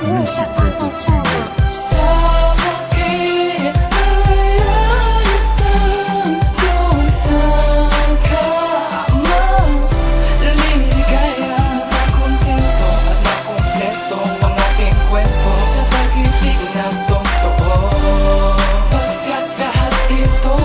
Music Entertainment. Sa akin ay ayos lang kung saan ka mas liligaya. Makontento at makompleto ang ating kwento sa pag-ibig na totoo. Pagkat lahat ito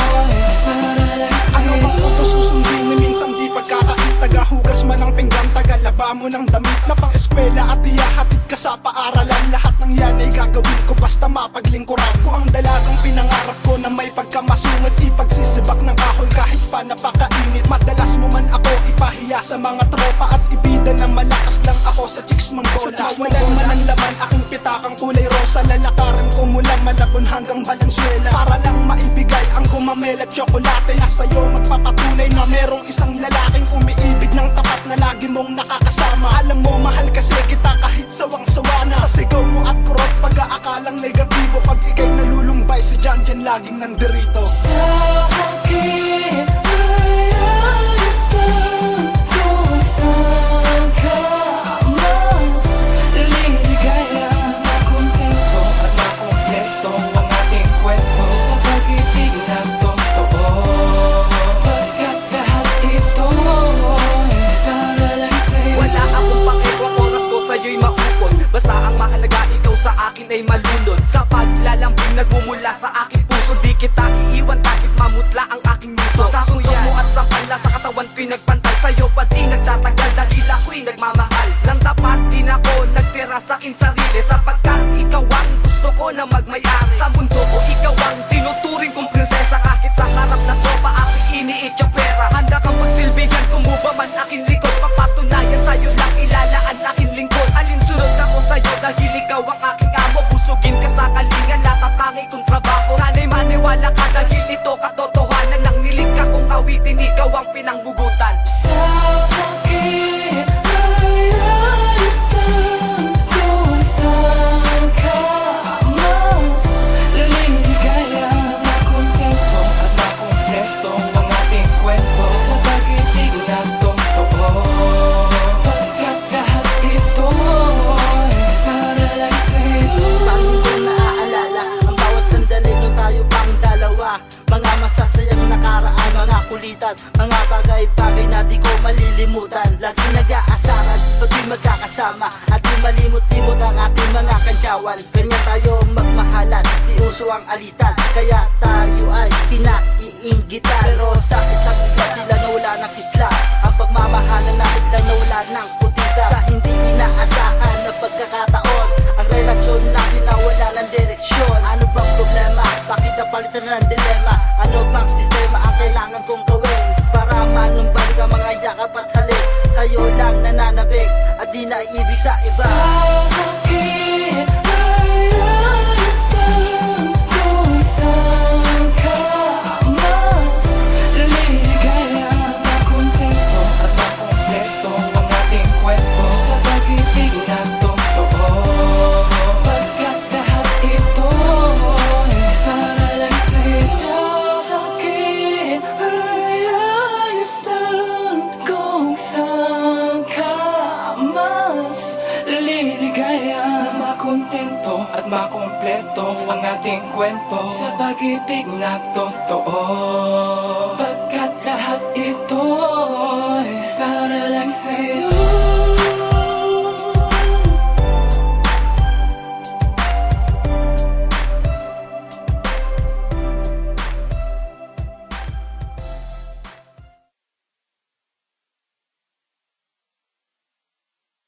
ay para lang sa'yo. Ano bang uto susundin ni minsan di pagkakait? Tagahugas man ng pinggan, tagalaba mo ng damit na pang eskwela at ihahatid ka sa paaralan. Lahat ng yan ay gagawin ko basta mapaglingkuran ko ang dalagang pinangarap ko na may pagkamasungit. Ipagsisibak ng kahoy kahit pa napakainit. Madalas mo man ako ipahiya sa mga tropa at ibida na malakas lang ako sa chicks mang bola. Walang man ang laman, aking pitakang kulay rosa. Lalakaran ko mula Malabon hanggang Valenzuela para lang maibigay ang gumamela at tsokolate na sa'yo magpapatunay na merong isang lalaking umiibig ng tapat na lagi mong nakakasama. Alam mo mahal kasi kita kahit sawang-sawa na sa sigaw mo at kurot pag-aakalang negatibo. Pag ikay nalulumbay si Jan Jan laging nandirito. Sa akin ay ayos lang kung saan ka mas liligaya. Makontento at makompleto ang ating kwento sa pag-ibig na totoo. Pagkat lahat ito ay para lang sa'yo. Wala akong pakiwang oras ko sa'yo'y maupon. Basta ang mahalaga ikaw sa akin ay malunod. Sa paglalambing nagmumula sa aking puso, di kita iiwan kahit mamutla ang aking muso. Sa sundo mo at sa pala sa katawan ko'y nagpantay. Sa'yo pa di nagtatagal dahil ako'y nagmamahal. Nang tapat din ako nagtira sa aking sarili, sapagkat ikaw ang gusto ko na magmayari. Sa mundo ko ikaw ang tinuturing kong prinsesa. Kahit sa harap na tropa aking iniit yung pera. Handa kang pagsilbihan kung ba man aking likod. Papatunayan sa'yo lang ilalaan aking lingkod. Alinsunod ako sa'yo dahil ikaw ang aking amo. Busugin ka sa kalingan, natatangi kong trabaho. Sana'y maniwala ka dahil ito katotohanan. Nang nilikha kong awitin, ikaw ang pinanggugutan. Sa akin ay ayos lang kung saan ka mas liligaya. Makontento at makompleto ang ating kwento sa pag-ibig na totoo. Pagkat lahat ito ay para lang sa'yo. Paano ko naaalala ang bawat sandali nung tayo pang dalawa? Mga masasayang nakaraan, mga kulitan, mga bagay-bagay na di ko malilimutan. Laging nag-aasaran pag di magkakasama at di malimot-limot ang ating mga kantyawan. Ganyan tayo magmahalan, di uso ang alitan, kaya tayo ay kinaiinggitan. Pero sakit-sakit lang tila na wala ng kisla. Ang pagmamahalan natin lang na wala ng putita. Sa hindi inaasahan na pagkakataon, ang relasyon natin na wala ng direksyon. Ano bang problema? Bakit napalitan na ng dilema? Ano bang sistema ang kailangan kong gawin para manumbalik ang mga yakap at halik? Sa'yo lang nananabik at di naiibig sa iba. Sa akin ay ayos lang kung saan ka mas liligaya. Makontento at makompleto ang ating kwento sa pag-ibig na totoo. Pagkat lahat ito ay para lang sa'yo. Sa akin ay ayos lang kung saan ka mas liligaya. Makontento at makompleto ang ating kwento sa pag-ibig na totoo.